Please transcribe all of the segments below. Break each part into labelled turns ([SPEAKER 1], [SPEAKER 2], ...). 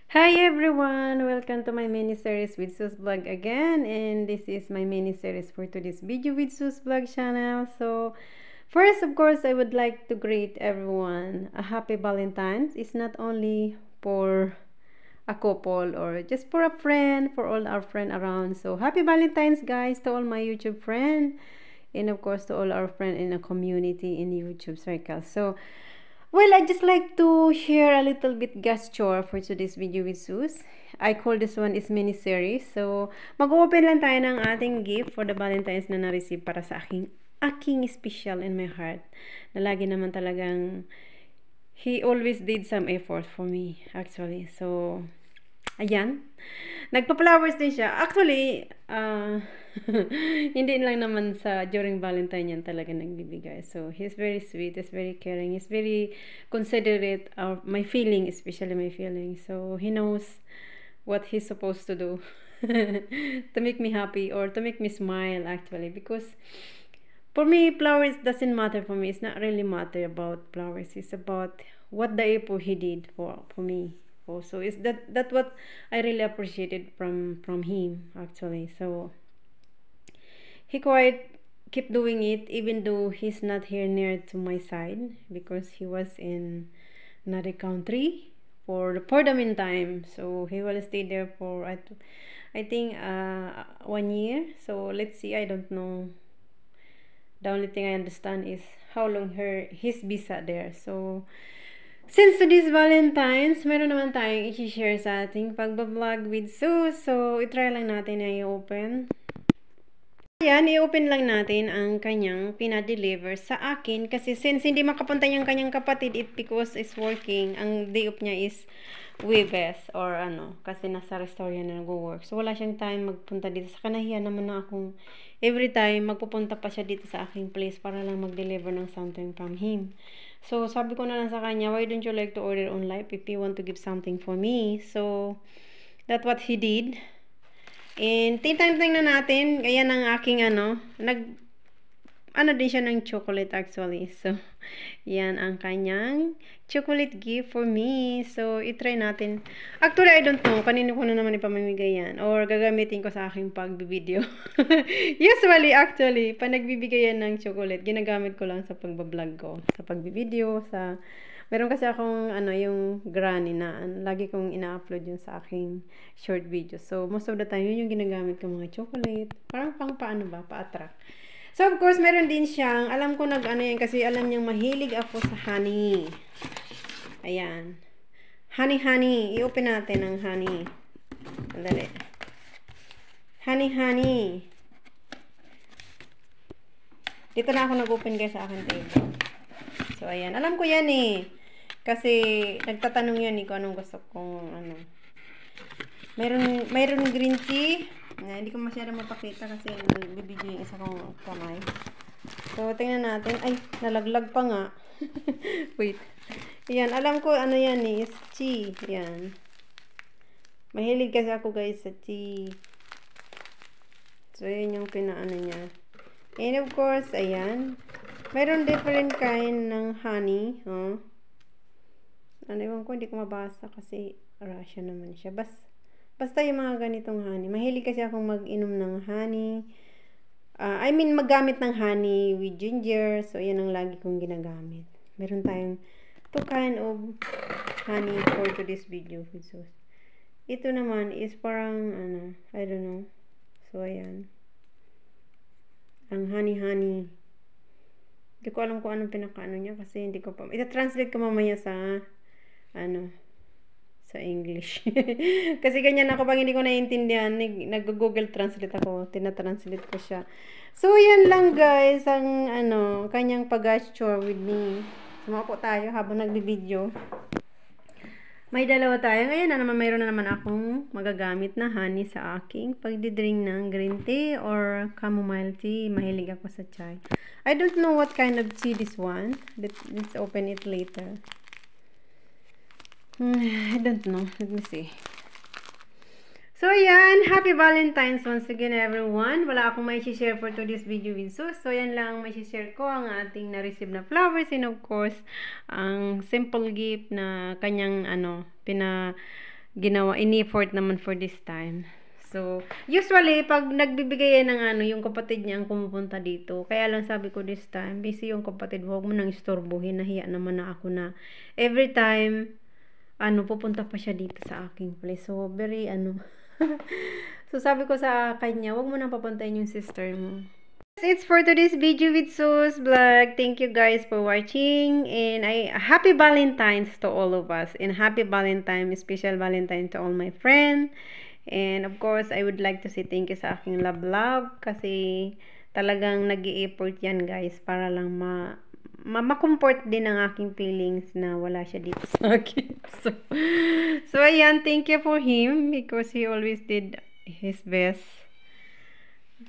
[SPEAKER 1] Hi everyone! Welcome to my mini series with Sus Vlog again, and this is my mini series for today's video with Sus Vlog channel. So first, of course, I would like to greet everyone a happy Valentine's. It's not only for a couple or just for a friend, for all our friends around. So happy Valentine's, guys, to all my YouTube friends, and of course to all our friends in the community in YouTube circle. So well, I just like to share a little bit gesture for today's video with Sus. I call this one is mini series. So, mag-open lang tayo ng ating gift for the Valentine's na na-receive para sa aking special in my heart. Na lagi naman talagang he always did some effort for me actually. So, ayan. Nagpa-flowers din siya. Actually, hindi lang naman sa during Valentine yan talaga nagbibigay. So, he's very sweet, he's very caring, he's very considerate of my feeling, especially my feeling. So, he knows what he's supposed to do to make me happy or to make me smile actually. Because for me, flowers doesn't matter for me. It's not really matter about flowers. It's about what the effort he did for me. Also, is that what I really appreciated from him actually. So he quite keep doing it even though he's not here near to my side because he was in another country for the meantime. So he will stay there for I think 1 year. So let's see. I don't know. The only thing I understand is how long his visa there. So since today's Valentine's, meron naman tayong i-share sa ating pagbablog with Sus. So, itry lang natin na i-open. Ayan, i-open lang natin ang kanyang pinadeliver sa akin. Kasi since hindi makapunta yung kanyang kapatid, it because is working. Ang day off niya is Webes or ano. Kasi nasa restaurant na nag-work. So, wala siyang time magpunta dito. Sa kanahiya naman na akong every time magpupunta pa siya dito sa aking place para lang mag-deliver ng something from him. So, sabi ko na lang sa kanya, why don't you like to order online if you want to give something for me? So, that's what he did. And, tingnan natin, ayan ang aking ano din siya ng chocolate actually. So, yan ang kanyang chocolate gift for me. So, itry natin. Actually, I don't know. Kanino ko na naman ipamimigay yan. Or gagamitin ko sa aking pag-video. Usually, actually, pag nagbibigay yan ng chocolate, ginagamit ko lang sa pagbablog ko. Sa pag-video, sa... Meron kasi akong, yung granny na, lagi kong ina-upload yun sa aking short video. So, most of the time, yun yung ginagamit ko mga chocolate. Parang pang paano ba? Pa-attract. So, of course, meron din siyang, alam ko yan kasi alam niyang mahilig ako sa honey. Ayan. Honey. I-open natin ang honey. Sandali. Honey. Dito na ako nag-open guys sa akin table. So, ayan. Alam ko yan eh. Kasi, nagtatanong yan eh kung anong gusto kong, Mayroon green tea. Hindi ko masyado mapakita kasi bibidyo yung isa kong kamay. So, tingnan natin. Ay, nalaglag pa nga. Wait. Yan, alam ko ano yan eh, is tea. Yan. Mahilig kasi ako guys sa tea. So, yun yung pinaano niya. And of course, ayan. Mayroon different kind ng honey. Oh. Ewan ko, hindi ko mabasa kasi Russian naman siya. Basta yung mga ganitong honey. Mahilig kasi akong mag-inom ng honey. Maggamit ng honey with ginger. So, yan ang lagi kong ginagamit. Meron tayong two kind of honey for today's video. So, ito naman is parang, I don't know. So, ayan. Ang honey. Hindi ko alam kung anong pinakaano niya kasi hindi ko pa. Ita-translate ko mamaya sa, sa English. Kasi ganyan ako pag hindi ko naiintindihan, nag-Google Translate ako, tina-translate ko siya. So, yan lang guys, ang kanyang pag-gesture with me. Sumako tayo habang nagbibideo. May dalawa tayo. Ngayon mayroon na naman akong magagamit na honey sa aking pagdidrink ng green tea or chamomile tea. Mahilig ako sa chai. I don't know what kind of tea this one. Let's open it later. I don't know. Let me see. So, yan. Happy Valentine's once again, everyone. Wala akong may share for today's video with Sus. So, yan lang may share ko ang ating na-receive na flowers. And of course, ang simple gift na kanyang, ginawa, in-effort naman for this time. So, usually, pag nagbibigay yan ng ano, yung kapatid niya ang pumupunta dito. Kaya lang sabi ko this time, busy yung kapatid, huwag mo nang istorbohin, nahiya naman na ako na every time, pupunta pa siya dito sa aking place. So, very, so, sabi ko sa kanya, huwag mo nang papuntahin yung sister mo. It's for today's video with Sus Vlog. Thank you guys for watching, and happy Valentine's to all of us, and happy Valentine, special Valentine to all my friends. And of course, I would like to say thank you sa aking love kasi talagang nag-i-effort yan guys para lang ma-comfort din ang aking feelings na wala siya dito sa akin. So ayan, thank you for him because he always did his best.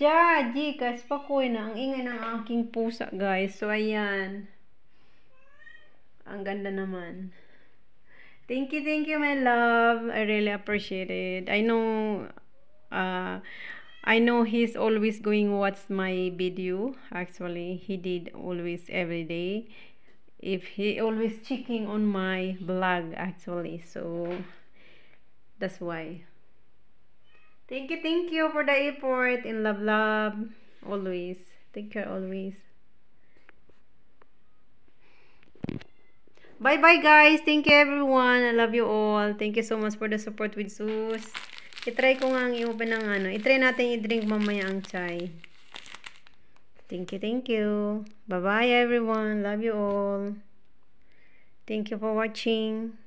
[SPEAKER 1] Guys, pakoy na. Ang ingay ng aking pusa, guys. So, ayan. Ang ganda naman. Thank you, my love. I really appreciate it. I know he's always going watch my video. Actually, he did always every day. If he always checking on my vlog, actually. So, that's why. Thank you for the effort and love always. Take care always. Bye guys. Thank you everyone. I love you all. Thank you so much for the support with Sus. I-try ko nga ang i-open ng I-try natin i-drink mamaya ang chai. Thank you. Bye everyone. Love you all. Thank you for watching.